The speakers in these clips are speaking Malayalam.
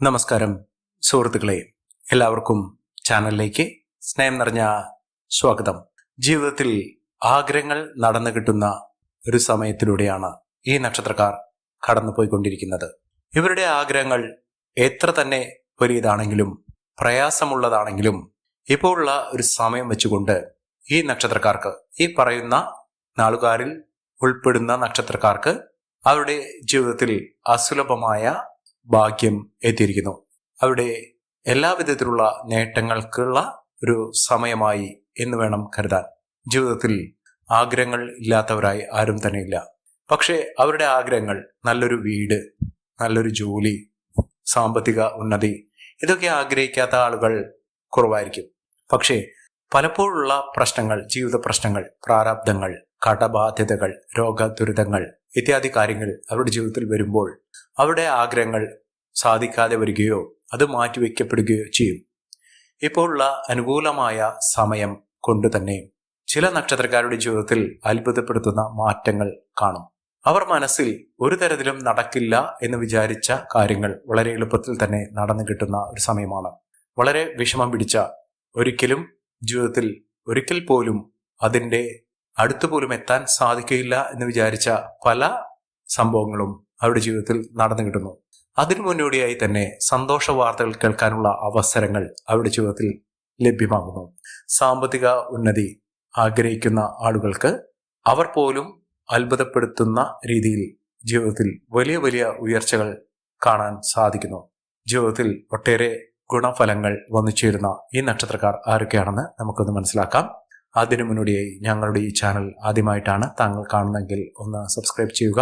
നമസ്കാരം സുഹൃത്തുക്കളെ, എല്ലാവർക്കും ചാനലിലേക്ക് സ്നേഹം നിറഞ്ഞ സ്വാഗതം. ജീവിതത്തിൽ ആഗ്രഹങ്ങൾ നടന്നു കിട്ടുന്ന ഒരു സമയത്തിലൂടെയാണ് ഈ നക്ഷത്രക്കാർ കടന്നുപോയിക്കൊണ്ടിരിക്കുന്നത്. ഇവരുടെ ആഗ്രഹങ്ങൾ എത്ര തന്നെ വലിയതാണെങ്കിലും പ്രയാസമുള്ളതാണെങ്കിലും ഇപ്പോൾ ഉള്ള ഒരു സമയം വെച്ചുകൊണ്ട് ഈ നക്ഷത്രക്കാർക്ക്, ഈ പറയുന്ന നാളുകാരിൽ ഉൾപ്പെടുന്ന നക്ഷത്രക്കാർക്ക് അവരുടെ ജീവിതത്തിൽ അസുലഭമായ ഭാഗ്യം എത്തിയിരിക്കുന്നു. അവിടെ എല്ലാവിധത്തിലുള്ള നേട്ടങ്ങൾക്കുള്ള ഒരു സമയമായി എന്ന് വേണം കരുതാൻ. ജീവിതത്തിൽ ആഗ്രഹങ്ങൾ ഇല്ലാത്തവരായി ആരും തന്നെ ഇല്ല. പക്ഷേ അവരുടെ ആഗ്രഹങ്ങൾ നല്ലൊരു വീട്, നല്ലൊരു ജോലി, സാമ്പത്തിക ഉന്നതി, ഇതൊക്കെ ആഗ്രഹിക്കാത്ത ആളുകൾ കുറവായിരിക്കും. പക്ഷേ പലപ്പോഴുള്ള പ്രശ്നങ്ങൾ, ജീവിത പ്രശ്നങ്ങൾ, പ്രാരാബ്ദങ്ങൾ, കടബാധ്യതകൾ, രോഗദുരിതങ്ങൾ ഇത്യാദി കാര്യങ്ങൾ അവരുടെ ജീവിതത്തിൽ വരുമ്പോൾ അവരുടെ ആഗ്രഹങ്ങൾ സാധിക്കാതെ വരികയോ അത് മാറ്റിവെക്കപ്പെടുകയോ ചെയ്യും. ഇപ്പോഴുള്ള അനുകൂലമായ സമയം കൊണ്ട് തന്നെ ചില നക്ഷത്രക്കാരുടെ ജീവിതത്തിൽ അത്ഭുതപ്പെടുത്തുന്ന മാറ്റങ്ങൾ കാണും. അവർ മനസ്സിൽ ഒരു തരത്തിലും നടക്കില്ല എന്ന് വിചാരിച്ച കാര്യങ്ങൾ വളരെ എളുപ്പത്തിൽ തന്നെ നടന്നു കിട്ടുന്ന ഒരു സമയമാണ്. വളരെ വിഷമം പിടിച്ച, ഒരിക്കലും ജീവിതത്തിൽ ഒരിക്കൽ പോലും അതിൻ്റെ അടുത്തുപോലും എത്താൻ സാധിക്കില്ല എന്ന് വിചാരിച്ച പല സംഭവങ്ങളും അവരുടെ ജീവിതത്തിൽ നടന്നു കിട്ടുന്നു. അതിനു മുന്നോടിയായി തന്നെ സന്തോഷ വാർത്തകൾ കേൾക്കാനുള്ള അവസരങ്ങൾ അവരുടെ ജീവിതത്തിൽ ലഭ്യമാകുന്നു. സാമ്പത്തിക ഉന്നതി ആഗ്രഹിക്കുന്ന ആളുകൾക്ക് അവർ പോലും അത്ഭുതപ്പെടുത്തുന്ന രീതിയിൽ ജീവിതത്തിൽ വലിയ വലിയ ഉയർച്ചകൾ കാണാൻ സാധിക്കുന്നു. ജീവിതത്തിൽ ഒട്ടേറെ ഗുണഫലങ്ങൾ വന്നു ചേരുന്ന ഈ നക്ഷത്രക്കാർ ആരൊക്കെയാണെന്ന് നമുക്കൊന്ന് മനസ്സിലാക്കാം. അതിനു മുന്നോടിയായി ഞങ്ങളുടെ ഈ ചാനൽ ആദ്യമായിട്ടാണ് താങ്കൾ കാണുന്നതെങ്കിൽ ഒന്ന് സബ്സ്ക്രൈബ് ചെയ്യുക.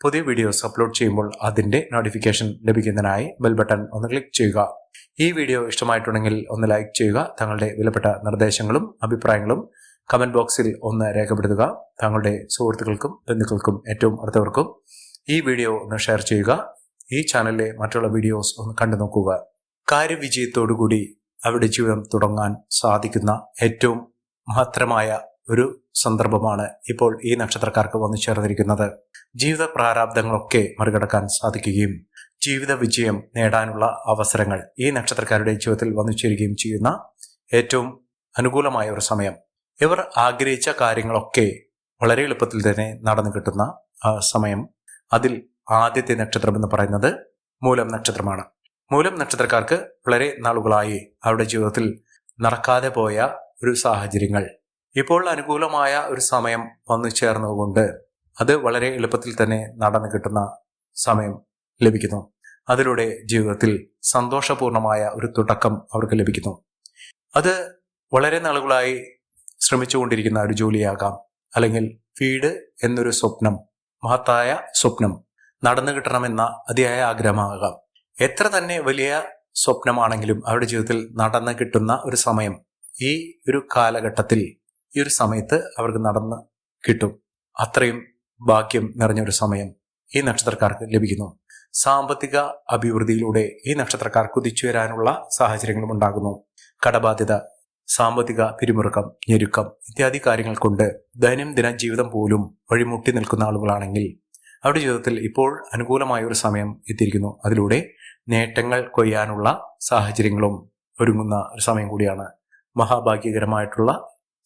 പുതിയ വീഡിയോസ് അപ്ലോഡ് ചെയ്യുമ്പോൾ അതിൻ്റെ നോട്ടിഫിക്കേഷൻ ലഭിക്കുന്നതിനായി ബെൽ ബട്ടൺ ഒന്ന് ക്ലിക്ക് ചെയ്യുക. ഈ വീഡിയോ ഇഷ്ടമായിട്ടുണ്ടെങ്കിൽ ഒന്ന് ലൈക്ക് ചെയ്യുക. താങ്കളുടെ വിലപ്പെട്ട നിർദ്ദേശങ്ങളും അഭിപ്രായങ്ങളും കമൻറ്റ് ബോക്സിൽ ഒന്ന് രേഖപ്പെടുത്തുക. താങ്കളുടെ സുഹൃത്തുക്കൾക്കും ബന്ധുക്കൾക്കും ഏറ്റവും അടുത്തവർക്കും ഈ വീഡിയോ ഒന്ന് ഷെയർ ചെയ്യുക. ഈ ചാനലിലെ മറ്റുള്ള വീഡിയോസ് ഒന്ന് കണ്ടു നോക്കുക. കാര്യവിജയത്തോടുകൂടി അവരുടെ ജീവിതം തുടങ്ങാൻ സാധിക്കുന്ന ഏറ്റവും മഹത്തരമായ ഒരു സന്ദർഭമാണ് ഇപ്പോൾ ഈ നക്ഷത്രക്കാർക്ക് വന്നു ചേർന്നിരിക്കുന്നത്. ജീവിത പ്രാരാബ്ദങ്ങളൊക്കെ മറികടക്കാൻ സാധിക്കുകയും ജീവിത വിജയം നേടാനുള്ള അവസരങ്ങൾ ഈ നക്ഷത്രക്കാരുടെ ജീവിതത്തിൽ വന്നു ചേരുകയും ചെയ്യുന്ന ഏറ്റവും അനുകൂലമായ ഒരു സമയം. ഇവർ ആഗ്രഹിച്ച കാര്യങ്ങളൊക്കെ വളരെ എളുപ്പത്തിൽ തന്നെ നടന്നു കിട്ടുന്ന സമയം. അതിൽ ആദ്യത്തെ നക്ഷത്രം എന്ന് പറയുന്നത് മൂലം നക്ഷത്രമാണ്. മൂലം നക്ഷത്രക്കാർക്ക് വളരെ നാളുകളായി അവരുടെ ജീവിതത്തിൽ നടക്കാതെ പോയ ഒരു സാഹചര്യങ്ങൾ ഇപ്പോൾ അനുകൂലമായ ഒരു സമയം വന്നു ചേർന്നുകൊണ്ട് അത് വളരെ എളുപ്പത്തിൽ തന്നെ നടന്നു കിട്ടുന്ന സമയം ലഭിക്കുന്നു. അതിലൂടെ ജീവിതത്തിൽ സന്തോഷപൂർണമായ ഒരു തുടക്കം അവർക്ക് ലഭിക്കുന്നു. അത് വളരെ നാളുകളായി ശ്രമിച്ചുകൊണ്ടിരിക്കുന്ന ഒരു ജോലിയാകാം, അല്ലെങ്കിൽ വീട് എന്നൊരു സ്വപ്നം, മഹത്തായ സ്വപ്നം നടന്നു കിട്ടണമെന്ന അതിയായ ആഗ്രഹമാകാം. എത്ര തന്നെ വലിയ സ്വപ്നമാണെങ്കിലും അവരുടെ ജീവിതത്തിൽ നടന്നു കിട്ടുന്ന ഒരു സമയം ഈ ഒരു കാലഘട്ടത്തിൽ, ഈ ഒരു സമയത്ത് അവർക്ക് നടന്ന് കിട്ടും. അത്രയും ഭാഗ്യം നിറഞ്ഞൊരു സമയം ഈ നക്ഷത്രക്കാർക്ക് ലഭിക്കുന്നു. സാമ്പത്തിക അഭിവൃദ്ധിയിലൂടെ ഈ നക്ഷത്രക്കാർ കുതിച്ചുയരാനുള്ള സാഹചര്യങ്ങളും ഉണ്ടാകുന്നു. കടബാധ്യത, സാമ്പത്തിക പിരിമുറുക്കം, ഞെരുക്കം ഇത്യാദി കാര്യങ്ങൾ കൊണ്ട് ദൈനംദിന ജീവിതം പോലും വഴിമുട്ടി നിൽക്കുന്ന ആളുകളാണെങ്കിൽ അവരുടെ ജീവിതത്തിൽ ഇപ്പോൾ അനുകൂലമായ ഒരു സമയം എത്തിയിരിക്കുന്നു. അതിലൂടെ നേട്ടങ്ങൾ കൊയ്യാനുള്ള സാഹചര്യങ്ങളും ഒരുങ്ങുന്ന ഒരു സമയം കൂടിയാണ്. മഹാഭാഗ്യകരമായിട്ടുള്ള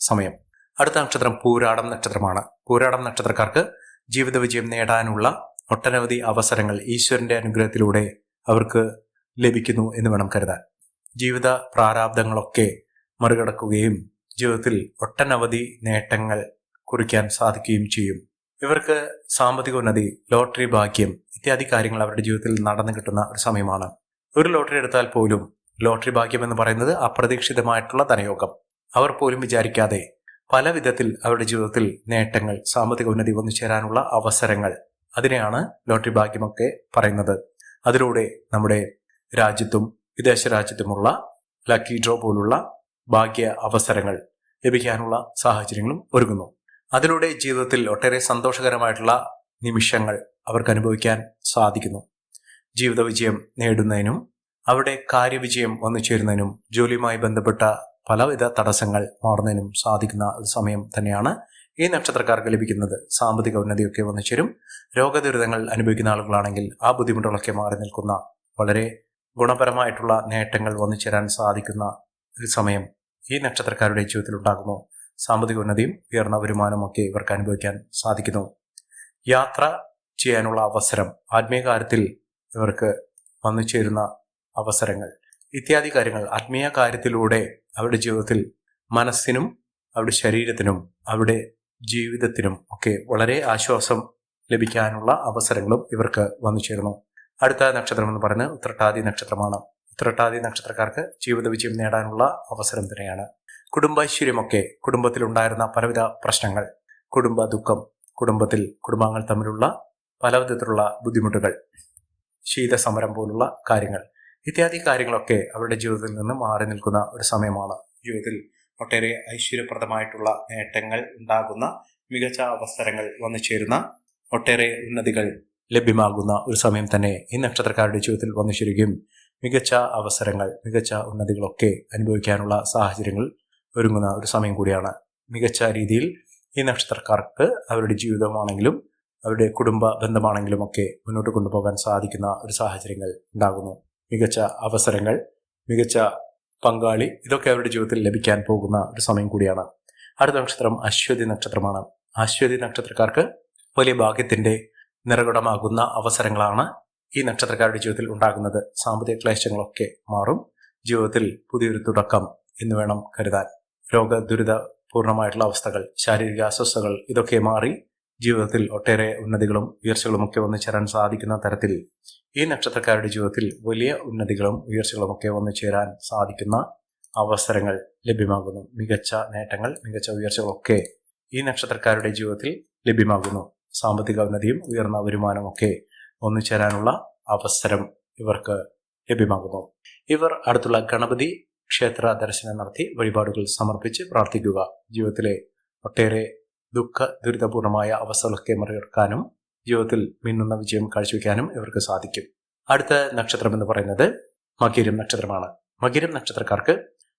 സമയം. അടുത്ത നക്ഷത്രം പൂരാടം നക്ഷത്രമാണ്. പൂരാടം നക്ഷത്രക്കാർക്ക് ജീവിത വിജയം നേടാനുള്ള ഒട്ടനവധി അവസരങ്ങൾ ഈശ്വരന്റെ അനുഗ്രഹത്തിലൂടെ അവർക്ക് ലഭിക്കുന്നു എന്ന് വേണം കരുതാൻ. ജീവിത പ്രാരാബ്ദങ്ങളൊക്കെ മറികടക്കുകയും ജീവിതത്തിൽ ഒട്ടനവധി നേട്ടങ്ങൾ കുറിക്കാൻ സാധിക്കുകയും ചെയ്യും. ഇവർക്ക് സാമ്പത്തിക ഉന്നതി, ലോട്ടറി ഭാഗ്യം ഇത്യാദി കാര്യങ്ങൾ അവരുടെ ജീവിതത്തിൽ നടന്നു കിട്ടുന്ന ഒരു സമയമാണ്. ഒരു ലോട്ടറി എടുത്താൽ പോലും ലോട്ടറി ഭാഗ്യം എന്ന് പറയുന്നത് അപ്രതീക്ഷിതമായിട്ടുള്ള ധനയോഗം. അവർ പോലും വിചാരിക്കാതെ പല വിധത്തിൽ അവരുടെ ജീവിതത്തിൽ നേട്ടങ്ങൾ, സാമ്പത്തിക ഉന്നതി വന്നു ചേരാനുള്ള അവസരങ്ങൾ, അതിനെയാണ് ലോട്ടറി ഭാഗ്യമൊക്കെ പറയുന്നത്. അതിലൂടെ നമ്മുടെ രാജ്യത്തും വിദേശ രാജ്യത്തുമുള്ള ലക്കി ഡ്രോ പോലുള്ള ഭാഗ്യ അവസരങ്ങൾ ലഭിക്കാനുള്ള സാഹചര്യങ്ങളും ഒരുങ്ങുന്നു. അതിലൂടെ ജീവിതത്തിൽ ഒട്ടേറെ സന്തോഷകരമായിട്ടുള്ള നിമിഷങ്ങൾ അവർക്ക് അനുഭവിക്കാൻ സാധിക്കുന്നു. ജീവിത വിജയം നേടുന്നതിനും അവിടെ കാര്യവിജയം വന്നു ചേരുന്നതിനും ജോലിയുമായി ബന്ധപ്പെട്ട പലവിധ തടസ്സങ്ങൾ മാറുന്നതിനും സാധിക്കുന്ന ഒരു സമയം തന്നെയാണ് ഈ നക്ഷത്രക്കാർക്ക് ലഭിക്കുന്നത്. സാമ്പത്തിക ഉന്നതിയൊക്കെ വന്നു ചേരും. രോഗദുരിതങ്ങൾ അനുഭവിക്കുന്ന ആളുകളാണെങ്കിൽ ആ ബുദ്ധിമുട്ടുകളൊക്കെ മാറി നിൽക്കുന്ന വളരെ ഗുണപരമായിട്ടുള്ള നേട്ടങ്ങൾ വന്നു ചേരാൻ സാധിക്കുന്ന ഒരു സമയം ഈ നക്ഷത്രക്കാരുടെ ജീവിതത്തിൽ ഉണ്ടാകുന്നു. സാമ്പത്തിക ഉന്നതിയും ഉയർന്ന വരുമാനവും ഒക്കെ ഇവർക്ക് അനുഭവിക്കാൻ സാധിക്കുന്നു. യാത്ര ചെയ്യാനുള്ള അവസരം, ആത്മീയ കാര്യത്തിൽ ഇവർക്ക് വന്നു ചേരുന്ന അവസരങ്ങൾ ഇത്യാദി കാര്യങ്ങൾ ആത്മീയ കാര്യത്തിലൂടെ അവരുടെ ജീവിതത്തിൽ മനസ്സിനും അവരുടെ ശരീരത്തിനും അവരുടെ ജീവിതത്തിനും ഒക്കെ വളരെ ആശ്വാസം ലഭിക്കാനുള്ള അവസരങ്ങളും ഇവർക്ക് വന്നു ചേരുന്നു. അടുത്ത നക്ഷത്രം എന്ന് പറയുന്നത് ഉത്രട്ടാതി നക്ഷത്രമാണ്. ഉത്രട്ടാതി നക്ഷത്രക്കാർക്ക് ജീവിത വിജയം നേടാനുള്ള അവസരം തന്നെയാണ്. കുടുംബൈശ്വര്യമൊക്കെ, കുടുംബത്തിലുണ്ടായിരുന്ന പലവിധ പ്രശ്നങ്ങൾ, കുടുംബ ദുഃഖം, കുടുംബാംഗങ്ങൾ തമ്മിലുള്ള പലവിധത്തിലുള്ള ബുദ്ധിമുട്ടുകൾ, ശീതസമരം പോലുള്ള കാര്യങ്ങൾ ഇത്യാദി കാര്യങ്ങളൊക്കെ അവരുടെ ജീവിതത്തിൽ നിന്ന് മാറി നിൽക്കുന്ന ഒരു സമയമാണ്. ജീവിതത്തിൽ ഒട്ടേറെ ഐശ്വര്യപ്രദമായിട്ടുള്ള നേട്ടങ്ങൾ ഉണ്ടാകുന്ന, മികച്ച അവസരങ്ങൾ വന്നു ചേരുന്ന, ഒട്ടേറെ ഉന്നതികൾ ലഭ്യമാകുന്ന ഒരു സമയം തന്നെ ഈ നക്ഷത്രക്കാരുടെ ജീവിതത്തിൽ വന്നു ചേരുകയും മികച്ച അവസരങ്ങൾ, മികച്ച ഉന്നതികളൊക്കെ അനുഭവിക്കാനുള്ള സാഹചര്യങ്ങൾ ഒരുങ്ങുന്ന ഒരു സമയം കൂടിയാണ്. മികച്ച രീതിയിൽ ഈ നക്ഷത്രക്കാർക്ക് അവരുടെ ജീവിതമാണെങ്കിലും അവരുടെ കുടുംബ ബന്ധമാണെങ്കിലും ഒക്കെ മുന്നോട്ട് കൊണ്ടുപോകാൻ സാധിക്കുന്ന ഒരു സാഹചര്യങ്ങൾ ഉണ്ടാകുന്നു. മികച്ച അവസരങ്ങൾ, മികച്ച പങ്കാളി, ഇതൊക്കെ അവരുടെ ജീവിതത്തിൽ ലഭിക്കാൻ പോകുന്ന ഒരു സമയം കൂടിയാണ്. അടുത്ത നക്ഷത്രം അശ്വതി നക്ഷത്രമാണ്. അശ്വതി നക്ഷത്രക്കാർക്ക് വലിയ ഭാഗ്യത്തിന്റെ നിറകുടമാകുന്ന അവസരങ്ങളാണ് ഈ നക്ഷത്രക്കാരുടെ ജീവിതത്തിൽ ഉണ്ടാകുന്നത്. സാമ്പത്തിക ക്ലേശങ്ങളൊക്കെ മാറും. ജീവിതത്തിൽ പുതിയൊരു തുടക്കം എന്ന് വേണം കരുതാൻ. രോഗദുരിതപൂർണമായിട്ടുള്ള അവസ്ഥകൾ, ശാരീരിക അസ്വസ്ഥതകൾ ഇതൊക്കെ മാറി ജീവിതത്തിൽ ഒട്ടേറെ ഉന്നതികളും ഉയർച്ചകളും ഒക്കെ വന്നു ചേരാൻ സാധിക്കുന്ന തരത്തിൽ ഈ നക്ഷത്രക്കാരുടെ ജീവിതത്തിൽ വലിയ ഉന്നതികളും ഉയർച്ചകളും ഒക്കെ വന്നു ചേരാൻ സാധിക്കുന്ന അവസരങ്ങൾ ലഭ്യമാകുന്നു. മികച്ച നേട്ടങ്ങൾ, മികച്ച ഉയർച്ചകളൊക്കെ ഈ നക്ഷത്രക്കാരുടെ ജീവിതത്തിൽ ലഭ്യമാകുന്നു. സാമ്പത്തിക ഉന്നതിയും ഉയർന്ന വരുമാനവും ഒക്കെ ഒന്നു ചേരാനുള്ള അവസരം ഇവർക്ക് ലഭ്യമാകുന്നു. ഇവർ അടുത്തുള്ള ഗണപതി ക്ഷേത്ര ദർശനം നടത്തി വഴിപാടുകൾ സമർപ്പിച്ച് പ്രാർത്ഥിക്കുക. ജീവിതത്തിലെ ഒട്ടേറെ ദുഃഖ ദുരിതപൂർണമായ അവസ്ഥകളൊക്കെ മറികടക്കാനും ജീവിതത്തിൽ മിന്നുന്ന വിജയം കാഴ്ചവെക്കാനും ഇവർക്ക് സാധിക്കും. അടുത്ത നക്ഷത്രം എന്ന് പറയുന്നത് മകീരം നക്ഷത്രമാണ്. മകീരം നക്ഷത്രക്കാർക്ക്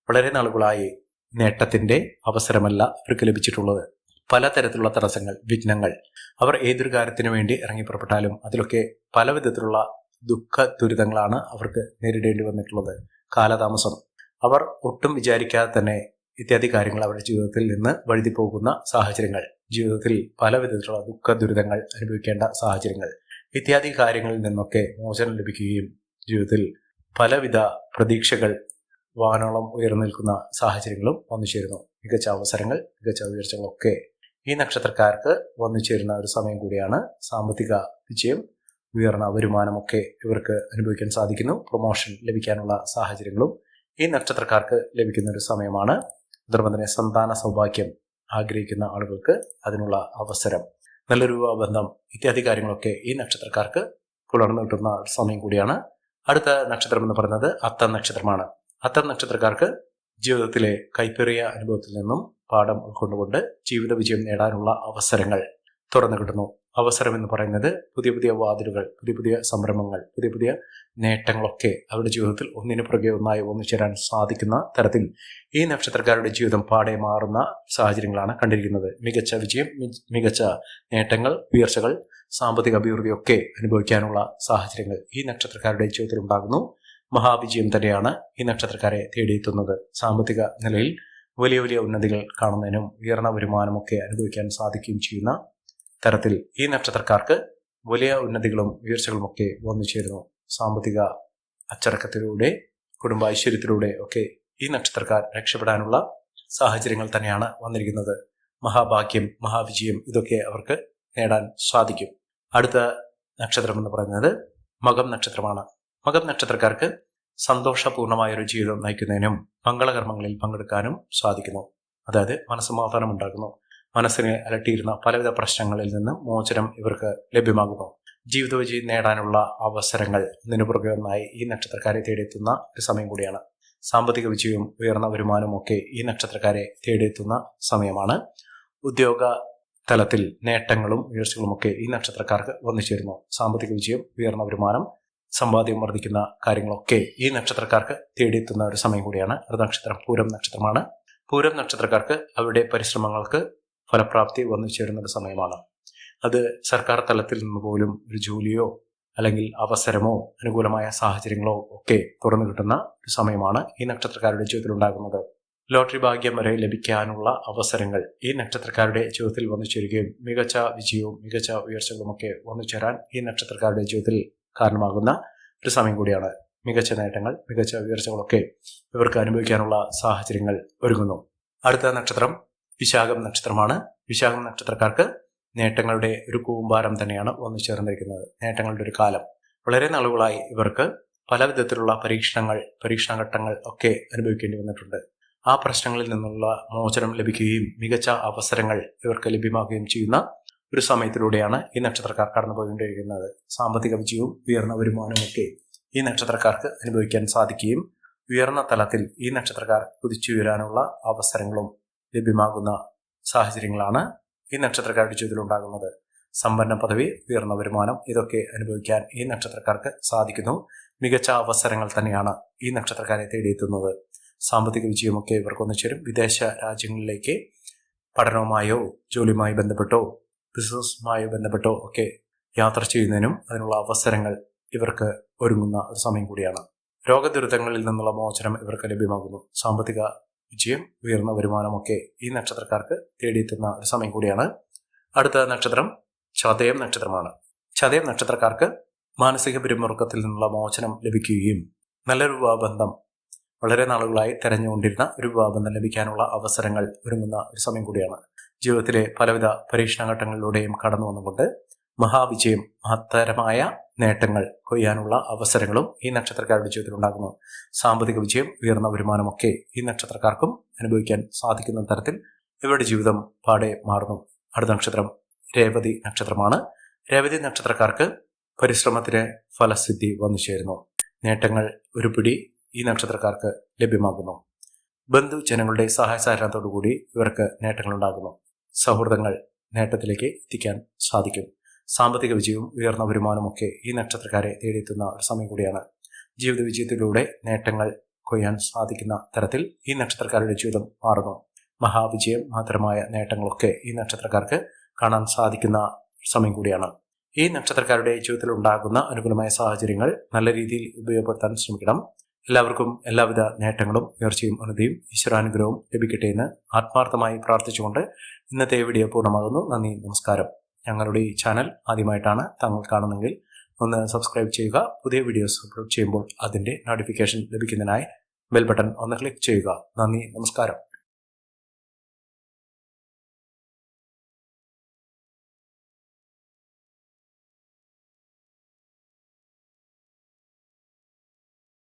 വളരെ നാളുകളായി നേട്ടത്തിന്റെ അവസരമല്ല ഇവർക്ക് ലഭിച്ചിട്ടുള്ളത്. പലതരത്തിലുള്ള തടസ്സങ്ങൾ, വിഘ്നങ്ങൾ, അവർ ഏതൊരു കാര്യത്തിനു വേണ്ടി ഇറങ്ങി പുറപ്പെട്ടാലും അതിലൊക്കെ പല വിധത്തിലുള്ള ദുഃഖ ദുരിതങ്ങളാണ് അവർക്ക് നേരിടേണ്ടി വന്നിട്ടുള്ളത്. കാലതാമസം, അവർ ഒട്ടും വിചാരിക്കാതെ തന്നെ ഇത്യാദി കാര്യങ്ങൾ അവരുടെ ജീവിതത്തിൽ നിന്ന് വഴുതി പോകുന്ന സാഹചര്യങ്ങൾ, ജീവിതത്തിൽ പല വിധത്തിലുള്ള ദുഃഖ ദുരിതങ്ങൾ അനുഭവിക്കേണ്ട സാഹചര്യങ്ങൾ, ഇത്യാദി കാര്യങ്ങളിൽ നിന്നൊക്കെ മോചനം ലഭിക്കുകയും ജീവിതത്തിൽ പലവിധ പ്രതീക്ഷകൾ വാനോളം ഉയർന്നു നിൽക്കുന്ന സാഹചര്യങ്ങളും വന്നു ചേരുന്നു. മികച്ച അവസരങ്ങൾ, മികച്ച ഉയർച്ചകളൊക്കെ ഈ നക്ഷത്രക്കാർക്ക് വന്നു ചേരുന്ന ഒരു സമയം കൂടിയാണ്. സാമ്പത്തിക വിജയം, ഉയർന്ന വരുമാനമൊക്കെ ഇവർക്ക് അനുഭവിക്കാൻ സാധിക്കുന്നു. പ്രൊമോഷൻ ലഭിക്കാനുള്ള സാഹചര്യങ്ങളും ഈ നക്ഷത്രക്കാർക്ക് ലഭിക്കുന്ന ഒരു സമയമാണ്. അതുപോലെ തന്നെ സന്താന സൗഭാഗ്യം ആഗ്രഹിക്കുന്ന ആളുകൾക്ക് അതിനുള്ള അവസരം, നല്ലൊരു ബന്ധം ഇത്യാദി കാര്യങ്ങളൊക്കെ ഈ നക്ഷത്രക്കാർക്ക് പുലർന്നു കിട്ടുന്ന ഒരു സമയം കൂടിയാണ്. അടുത്ത നക്ഷത്രം എന്ന് പറയുന്നത് അത്തം നക്ഷത്രമാണ്. അത്തം നക്ഷത്രക്കാർക്ക് ജീവിതത്തിലെ കൈപ്പേറിയ അനുഭവത്തിൽ നിന്നും പാഠം ഉൾക്കൊണ്ടുകൊണ്ട് ജീവിത വിജയം നേടാനുള്ള അവസരങ്ങൾ തുറന്നു കിട്ടുന്നു. അവസരം എന്ന് പറയുന്നത് പുതിയ പുതിയ വാതിലുകൾ, പുതിയ പുതിയ സംരംഭങ്ങൾ, പുതിയ പുതിയ നേട്ടങ്ങളൊക്കെ അവരുടെ ജീവിതത്തിൽ ഒന്നിനു പുറകെ ഒന്നായി ഒന്നു ചേരാൻ സാധിക്കുന്ന തരത്തിൽ ഈ നക്ഷത്രക്കാരുടെ ജീവിതം പാടെ മാറുന്ന സാഹചര്യങ്ങളാണ് കണ്ടിരിക്കുന്നത്. മികച്ച വിജയം, മികച്ച നേട്ടങ്ങൾ, ഉയർച്ചകൾ, സാമ്പത്തിക അഭിവൃദ്ധിയൊക്കെ അനുഭവിക്കാനുള്ള സാഹചര്യങ്ങൾ ഈ നക്ഷത്രക്കാരുടെ ജീവിതത്തിൽ ഉണ്ടാകുന്നു. മഹാവിജയം തന്നെയാണ് ഈ നക്ഷത്രക്കാരെ തേടിയെത്തുന്നത്. സാമ്പത്തിക നിലയിൽ വലിയ വലിയ ഉന്നതികൾ കാണുന്നതിനും ഉയർന്ന വരുമാനമൊക്കെ അനുഭവിക്കാൻ സാധിക്കുകയും ചെയ്യുന്ന തരത്തിൽ ഈ നക്ഷത്രക്കാർക്ക് വലിയ ഉന്നതികളും ഉയർച്ചകളുമൊക്കെ വന്നു ചേരുന്നു. സാമ്പത്തിക അച്ചടക്കത്തിലൂടെ, കുടുംബ ഐശ്വര്യത്തിലൂടെ ഒക്കെ ഈ നക്ഷത്രക്കാർ രക്ഷപ്പെടാനുള്ള സാഹചര്യങ്ങൾ തന്നെയാണ് വന്നിരിക്കുന്നത്. മഹാഭാഗ്യം, മഹാവിജയം ഇതൊക്കെ അവർക്ക് നേടാൻ സാധിക്കും. അടുത്ത നക്ഷത്രം എന്ന് പറയുന്നത് മകം നക്ഷത്രമാണ്. മകം നക്ഷത്രക്കാർക്ക് സന്തോഷപൂർണമായൊരു ജീവിതം നയിക്കുന്നതിനും മംഗളകർമ്മങ്ങളിൽ പങ്കെടുക്കാനും സാധിക്കുന്നു. അതായത് മനസ്സമാധാനം ഉണ്ടാകുന്നു. മനസ്സിനെ അലട്ടിയിരുന്ന പലവിധ പ്രശ്നങ്ങളിൽ നിന്ന് മോചനം ഇവർക്ക് ലഭ്യമാകുന്നു. ജീവിത വിജയം നേടാനുള്ള അവസരങ്ങൾ ഒന്നിനു പുറകെ ഒന്നായി ഈ നക്ഷത്രക്കാരെ തേടിയെത്തുന്ന ഒരു സമയം കൂടിയാണ്. സാമ്പത്തിക വിജയവും ഉയർന്ന വരുമാനവും ഒക്കെ ഈ നക്ഷത്രക്കാരെ തേടിയെത്തുന്ന സമയമാണ്. ഉദ്യോഗ തലത്തിൽ നേട്ടങ്ങളും ഉയർച്ചകളും ഒക്കെ ഈ നക്ഷത്രക്കാർക്ക് വന്നു ചേരുന്നു. സാമ്പത്തിക വിജയം, ഉയർന്ന വരുമാനം, സമ്പാദ്യം വർദ്ധിക്കുന്ന കാര്യങ്ങളൊക്കെ ഈ നക്ഷത്രക്കാർക്ക് തേടിയെത്തുന്ന ഒരു സമയം കൂടിയാണ്. അടുത്ത നക്ഷത്രം പൂരം നക്ഷത്രമാണ്. പൂരം നക്ഷത്രക്കാർക്ക് അവരുടെ പരിശ്രമങ്ങൾക്ക് ഫലപ്രാപ്തി വന്നു ചേരുന്ന ഒരു സമയമാണ്. അത് സർക്കാർ തലത്തിൽ നിന്ന് പോലും ഒരു ജോലിയോ അല്ലെങ്കിൽ അവസരമോ അനുകൂലമായ സാഹചര്യങ്ങളോ ഒക്കെ തുറന്നു കിട്ടുന്ന ഒരു സമയമാണ് ഈ നക്ഷത്രക്കാരുടെ ജീവിതത്തിൽ ഉണ്ടാകുന്നത്. ലോട്ടറി ഭാഗ്യം വരെ ലഭിക്കാനുള്ള അവസരങ്ങൾ ഈ നക്ഷത്രക്കാരുടെ ജീവിതത്തിൽ വന്നു ചേരുകയും മികച്ച വിജയവും മികച്ച ഉയർച്ചകളുമൊക്കെ വന്നു ചേരാൻ ഈ നക്ഷത്രക്കാരുടെ ജീവിതത്തിൽ കാരണമാകുന്ന ഒരു സമയം കൂടിയാണ്. മികച്ച നേട്ടങ്ങൾ, മികച്ച ഉയർച്ചകളൊക്കെ ഇവർക്ക് അനുഭവിക്കാനുള്ള സാഹചര്യങ്ങൾ ഒരുങ്ങുന്നു. അടുത്ത നക്ഷത്രം വിശാഖം നക്ഷത്രമാണ്. വിശാഖം നക്ഷത്രക്കാർക്ക് നേട്ടങ്ങളുടെ ഒരു കൂമ്പാരം തന്നെയാണ് വന്നു ചേർന്നിരിക്കുന്നത്. നേട്ടങ്ങളുടെ ഒരു കാലം. വളരെ നാളുകളായി ഇവർക്ക് പല വിധത്തിലുള്ള പരീക്ഷണഘട്ടങ്ങൾ ഒക്കെ അനുഭവിക്കേണ്ടി വന്നിട്ടുണ്ട്. ആ പ്രശ്നങ്ങളിൽ നിന്നുള്ള മോചനം ലഭിക്കുകയും മികച്ച അവസരങ്ങൾ ഇവർക്ക് ലഭ്യമാകുകയും ചെയ്യുന്ന ഒരു സമയത്തിലൂടെയാണ് ഈ നക്ഷത്രക്കാർ കടന്നുപോയിക്കൊണ്ടിരിക്കുന്നത്. സാമ്പത്തിക വിജയവും ഉയർന്ന വരുമാനവും ഒക്കെ ഈ നക്ഷത്രക്കാർക്ക് അനുഭവിക്കാൻ സാധിക്കുകയും ഉയർന്ന തലത്തിൽ ഈ നക്ഷത്രക്കാർ കുതിച്ചുയരാനുള്ള അവസരങ്ങളും ലഭ്യമാകുന്ന സാഹചര്യങ്ങളാണ് ഈ നക്ഷത്രക്കാരുടെ ജീവിതത്തിൽ ഉണ്ടാകുന്നത്. സമ്പന്ന പദവി, ഉയർന്ന വരുമാനം ഇതൊക്കെ അനുഭവിക്കാൻ ഈ നക്ഷത്രക്കാർക്ക് സാധിക്കുന്നു. മികച്ച അവസരങ്ങൾ തന്നെയാണ് ഈ നക്ഷത്രക്കാരെ തേടിയെത്തുന്നത്. സാമ്പത്തിക വിജയമൊക്കെ ഇവർക്ക് ഒന്നിച്ചേരും. വിദേശ രാജ്യങ്ങളിലേക്ക് പഠനവുമായോ ജോലിയുമായി ബന്ധപ്പെട്ടോ ബിസിനസ്സുമായോ ബന്ധപ്പെട്ടോ ഒക്കെ യാത്ര ചെയ്യുന്നതിനും അതിനുള്ള അവസരങ്ങൾ ഇവർക്ക് ഒരുങ്ങുന്ന ഒരു സമയം കൂടിയാണ്. രോഗദുരിതങ്ങളിൽ നിന്നുള്ള മോചനം ഇവർക്ക് ലഭ്യമാകുന്നു. സാമ്പത്തിക വിജയം, ഉയർന്ന വരുമാനമൊക്കെ ഈ നക്ഷത്രക്കാർക്ക് തേടിയെത്തുന്ന ഒരു സമയം കൂടിയാണ്. അടുത്ത നക്ഷത്രം ചതയം നക്ഷത്രമാണ്. ചതയം നക്ഷത്രക്കാർക്ക് മാനസിക പിരിമുറുക്കത്തിൽ നിന്നുള്ള മോചനം ലഭിക്കുകയും നല്ലൊരു വിവാഹബന്ധം, വളരെ നാളുകളായി തെരഞ്ഞുകൊണ്ടിരുന്ന ഒരു വിവാഹബന്ധം ലഭിക്കാനുള്ള അവസരങ്ങൾ ഒരുങ്ങുന്ന ഒരു സമയം കൂടിയാണ്. ജീവിതത്തിലെ പലവിധ പരീക്ഷണഘട്ടങ്ങളിലൂടെയും കടന്നു വന്നുകൊണ്ട് മഹാവിജയം, മഹത്തരമായ നേട്ടങ്ങൾ കൊയ്യാനുള്ള അവസരങ്ങളും ഈ നക്ഷത്രക്കാരുടെ ജീവിതത്തിൽ ഉണ്ടാകുന്നു. സാമ്പത്തിക വിജയം, ഉയർന്ന വരുമാനമൊക്കെ ഈ നക്ഷത്രക്കാർക്കും അനുഭവിക്കാൻ സാധിക്കുന്ന തരത്തിൽ ഇവരുടെ ജീവിതം പാടെ മാറുന്നു. അടുത്ത നക്ഷത്രം രേവതി നക്ഷത്രമാണ്. രേവതി നക്ഷത്രക്കാർക്ക് പരിശ്രമത്തിന് ഫലസിദ്ധി വന്നു ചേരുന്നു. നേട്ടങ്ങൾ ഒരു പിടി ഈ നക്ഷത്രക്കാർക്ക് ലഭ്യമാകുന്നു. ബന്ധുജനങ്ങളുടെ സഹായ സഹകരണത്തോടുകൂടി ഇവർക്ക് നേട്ടങ്ങൾ ഉണ്ടാകുന്നു. സൗഹൃദങ്ങൾ നേട്ടത്തിലേക്ക് എത്തിക്കാൻ സാധിക്കും. സാമ്പത്തിക വിജയവും ഉയർന്ന വരുമാനമൊക്കെ ഈ നക്ഷത്രക്കാരെ തേടിയെത്തുന്ന ഒരു സമയം കൂടിയാണ്. ജീവിത വിജയത്തിലൂടെ നേട്ടങ്ങൾ കൊയ്യാൻ സാധിക്കുന്ന തരത്തിൽ ഈ നക്ഷത്രക്കാരുടെ ജീവിതം മാറുന്നു. മഹാവിജയം, മഹത്തരമായ നേട്ടങ്ങളൊക്കെ ഈ നക്ഷത്രക്കാർക്ക് കാണാൻ സാധിക്കുന്ന സമയം കൂടിയാണ്. ഈ നക്ഷത്രക്കാരുടെ ജീവിതത്തിൽ ഉണ്ടാകുന്ന അനുകൂലമായ സാഹചര്യങ്ങൾ നല്ല രീതിയിൽ ഉപയോഗപ്പെടുത്താൻ ശ്രമിക്കണം. എല്ലാവർക്കും എല്ലാവിധ നേട്ടങ്ങളും ഉയർച്ചയും ഉന്നതിയും ഈശ്വരാനുഗ്രഹവും ലഭിക്കട്ടെ എന്ന് ആത്മാർത്ഥമായി പ്രാർത്ഥിച്ചുകൊണ്ട് ഇന്നത്തെ വീഡിയോ പൂർണ്ണമാകുന്നു. നന്ദി, നമസ്കാരം. ഞങ്ങളുടെ ഈ ചാനൽ ആദ്യമായിട്ടാണ് താങ്കൾ കാണുന്നതെങ്കിൽ ഒന്ന് സബ്സ്ക്രൈബ് ചെയ്യുക. പുതിയ വീഡിയോസ് അപ്ലോഡ് ചെയ്യുമ്പോൾ അതിൻ്റെ നോട്ടിഫിക്കേഷൻ ലഭിക്കുന്നതിനായി ബെൽ ബട്ടൺ ഒന്ന് ക്ലിക്ക് ചെയ്യുക. നന്ദി, നമസ്കാരം.